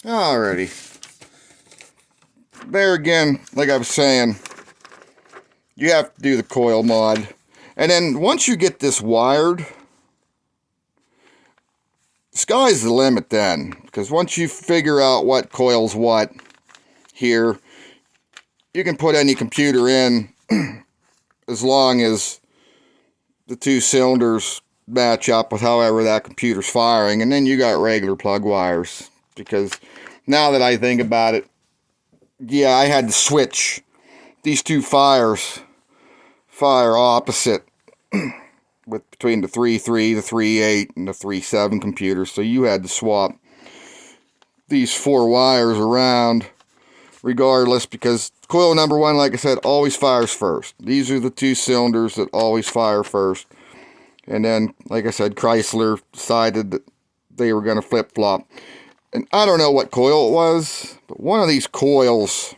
Alrighty. There again, like I was saying, you have to do the coil mod. And then once you get this wired, sky's the limit then. Because once you figure out what coil's what here, you can put any computer in as long as the two cylinders match up with however that computer's firing. And then you got regular plug wires. Because now that I think about it, yeah, I had to switch. These two fire opposite with between the 3.3, the 3.8, and the 3.7 computers. So you had to swap these four wires around regardless, because coil number one, like I said, always fires first. These are the two cylinders that always fire first. And then, like I said, Chrysler decided that they were going to flip-flop. And I don't know what coil it was, but one of these coils,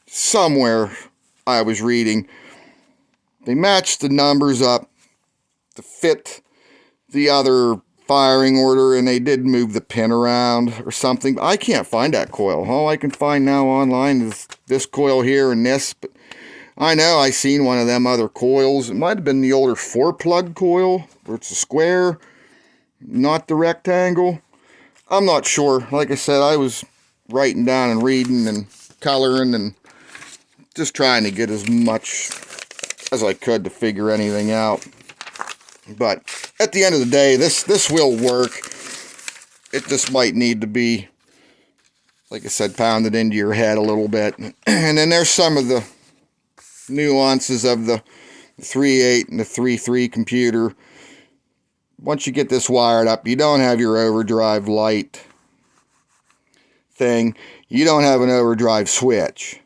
somewhere I was reading, they matched the numbers up to fit the other firing order, and they did move the pin around or something. I can't find that coil. All I can find now online is this coil here and this, but I know I seen one of them other coils. It might have been the older 4-plug coil, where it's a square, not the rectangle. I'm not sure. Like I said, I was writing down and reading and coloring and just trying to get as much as I could to figure anything out. But at the end of the day, this will work. It just might need to be, like I said, pounded into your head a little bit. And then there's some of the nuances of the 3.8 and the 3.3 computer. Once you get this wired up, you don't have your overdrive light thing. You don't have an overdrive switch.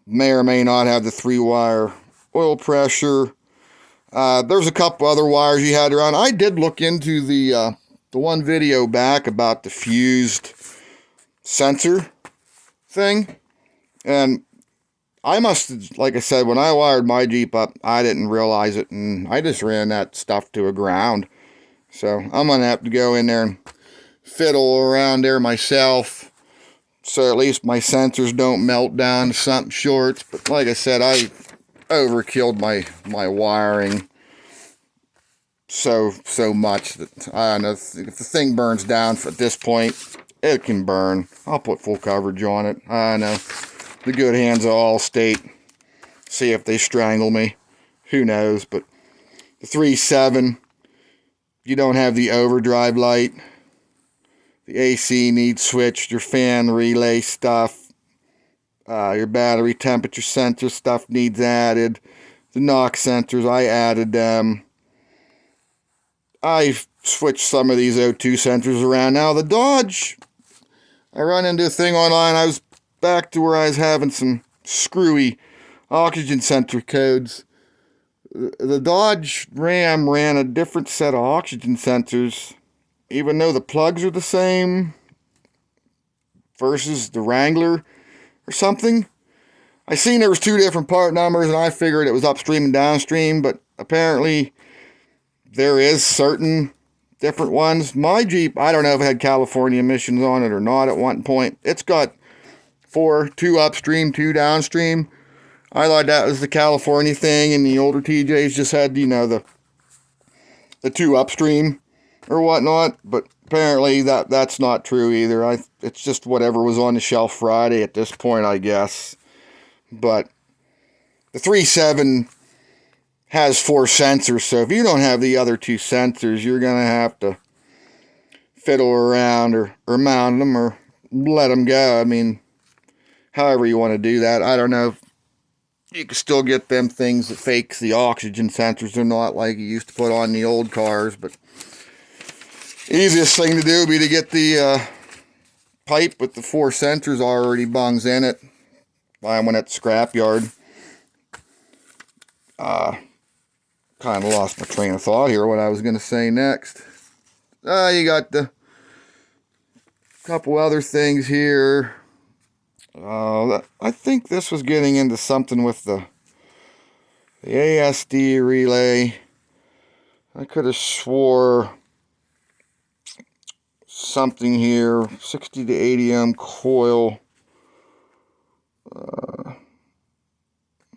May or may not have the 3-wire oil pressure. There's a couple other wires you had around. I did look into the one video back about the fused sensor thing. And I must have, like I said, when I wired my Jeep up, I didn't realize it, and I just ran that stuff to a ground. So I'm going to have to go in there and fiddle around there myself, so at least my sensors don't melt down to something short. But like I said, I overkilled my wiring so much that, I don't know, if the thing burns down at this point, it can burn. I'll put full coverage on it. I don't know. The good hands of Allstate. See if they strangle me. Who knows? But the 3.7, you don't have the overdrive light. The AC needs switched. Your fan relay stuff. Your battery temperature sensor stuff needs added. The knock sensors, I added them. I switched some of these O2 sensors around. Now the Dodge, I run into a thing online. I was back to where I was having some screwy oxygen sensor codes. The Dodge Ram ran a different set of oxygen sensors, even though the plugs are the same, versus the Wrangler or something. I seen there was 2 different part numbers, and I figured it was upstream and downstream, but apparently there is certain different ones. My Jeep, I don't know if it had California emissions on it or not at one point. It's got 2 upstream, 2 downstream. I thought that was the California thing, and the older TJs just had, you know, the 2 upstream or whatnot. But apparently that's not true either. It's just whatever was on the shelf Friday at this point, I guess. But the 3.7 has 4 sensors, so if you don't have the other 2 sensors, you're going to have to fiddle around or mount them or let them go. I mean, however you want to do that. I don't know if you can still get them things that fakes the oxygen sensors or not, like you used to put on the old cars, but easiest thing to do would be to get the pipe with the 4 sensors already bungs in it. Buy one at the scrapyard. Kind of lost my train of thought here, what I was going to say next. You got the couple other things here. I think this was getting into something with the ASD relay. I could have swore something here, 60 to 80 ohm coil. I'm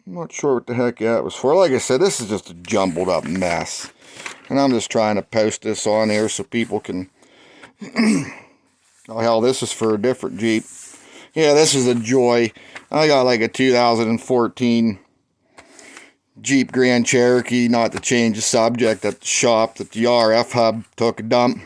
not sure what the heck that was for. Like I said, this is just a jumbled up mess. And I'm just trying to post this on here so people can... Oh, hell, this is for a different Jeep. Yeah, this is a joy. I got like a 2014 Jeep Grand Cherokee, not to change the subject, at the shop that the RF hub took a dump.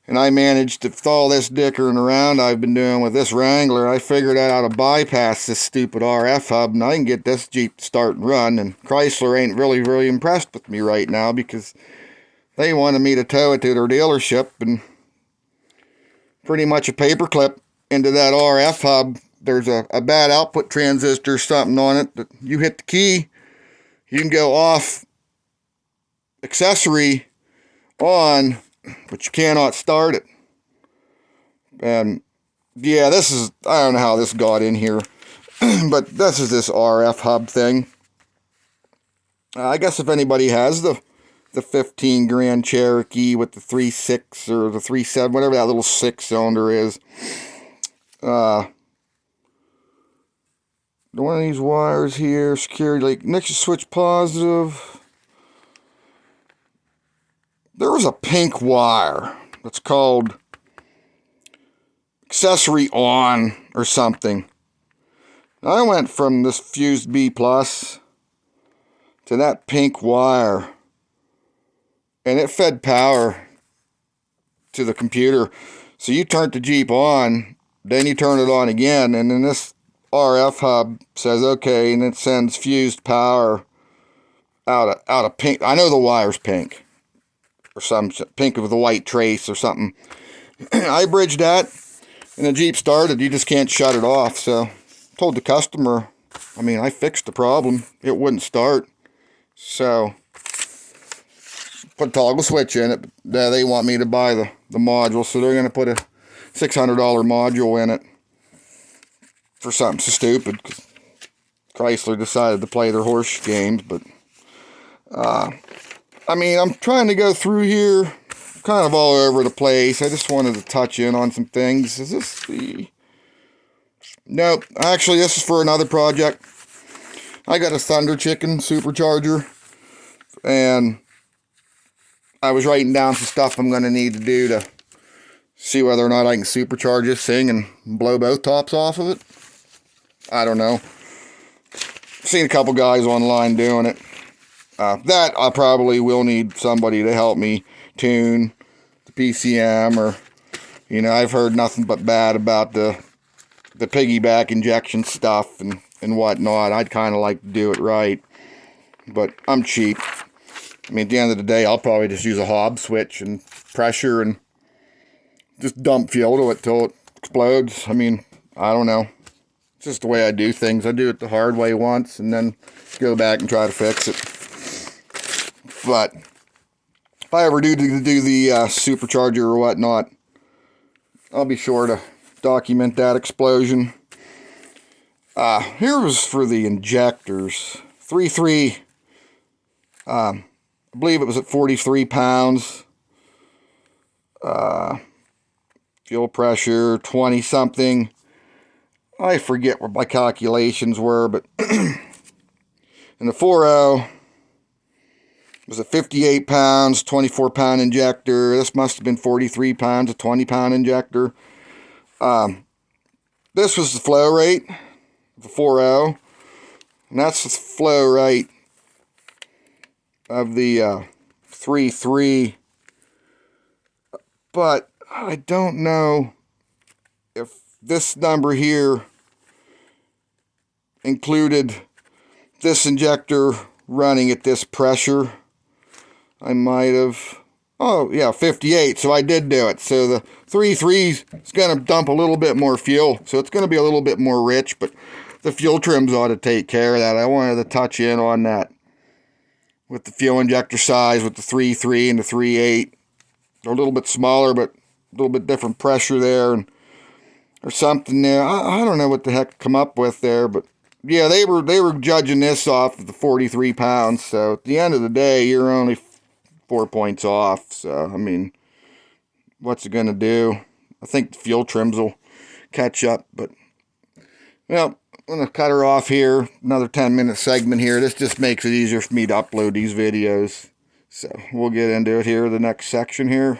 And I managed to, with all this dickering around I've been doing with this Wrangler, I figured out how to bypass this stupid RF hub, and I can get this Jeep to start and run. And Chrysler ain't really impressed with me right now, because they wanted me to tow it to their dealership, and pretty much a paperclip into that RF hub. There's a bad output transistor or something on it that you hit the key, you can go off accessory on, but you cannot start it. And yeah, this is, I don't know how this got in here, but this is this RF hub thing. I guess if anybody has the 15 Grand Cherokee with the 3.6 or the 3.7, whatever that little 6-cylinder is, one of these wires here, security, like next to switch positive, there was a pink wire that's called accessory on or something. I went from this fused B plus to that pink wire, and it fed power to the computer. So you turned the Jeep on, then you turn it on again, and then this RF hub says okay, and it sends fused power out of pink. I know the wire's pink, or some pink with a white trace or something. I bridged that, and the Jeep started. You just can't shut it off. So told the customer, I mean, I fixed the problem. It wouldn't start. So put a toggle switch in it. They want me to buy the module, so they're going to put a $600 module in it for something so stupid, because Chrysler decided to play their horse games. But I mean, I'm trying to go through here, kind of all over the place. I just wanted to touch in on some things. Is this the... Nope, actually this is for another project. I got a Thunder Chicken supercharger, and I was writing down some stuff I'm going to need to do to see whether or not I can supercharge this thing and blow both tops off of it. I don't know. Seen a couple guys online doing it. That I probably will need somebody to help me tune the PCM, or, you know, I've heard nothing but bad about the piggyback injection stuff and whatnot. I'd kind of like to do it right, but I'm cheap. I mean, at the end of the day, I'll probably just use a Hobbs switch and pressure and just dump fuel to it till it explodes. I mean, I don't know. It's just the way I do things. I do it the hard way once and then go back and try to fix it. But if I ever do the supercharger or whatnot, I'll be sure to document that explosion. Here was for the injectors. 3.3, I believe it was at 43 pounds. Fuel pressure, 20 something. I forget what my calculations were, but in the 4.0, was at 58 pounds, 24 pound injector. This must have been 43 pounds, a 20 pound injector. This was the flow rate of the 4.0, and that's the flow rate of the 3.3. But I don't know if this number here included this injector running at this pressure. I might have, oh yeah, 58, so I did do it. So the 3.3 is going to dump a little bit more fuel, so it's going to be a little bit more rich, but the fuel trims ought to take care of that. I wanted to touch in on that with the fuel injector size, with the 3.3 and the 3.8. They're a little bit smaller, but a little bit different pressure there, and or something there. I don't know what the heck to come up with there, but yeah, they were judging this off of the 43 pounds. So at the end of the day, you're only 4 points off. So I mean, what's it going to do? I think the fuel trims will catch up, but well, I'm going to cut her off here. Another 10-minute segment here. This just makes it easier for me to upload these videos. So we'll get into it here, the next section here.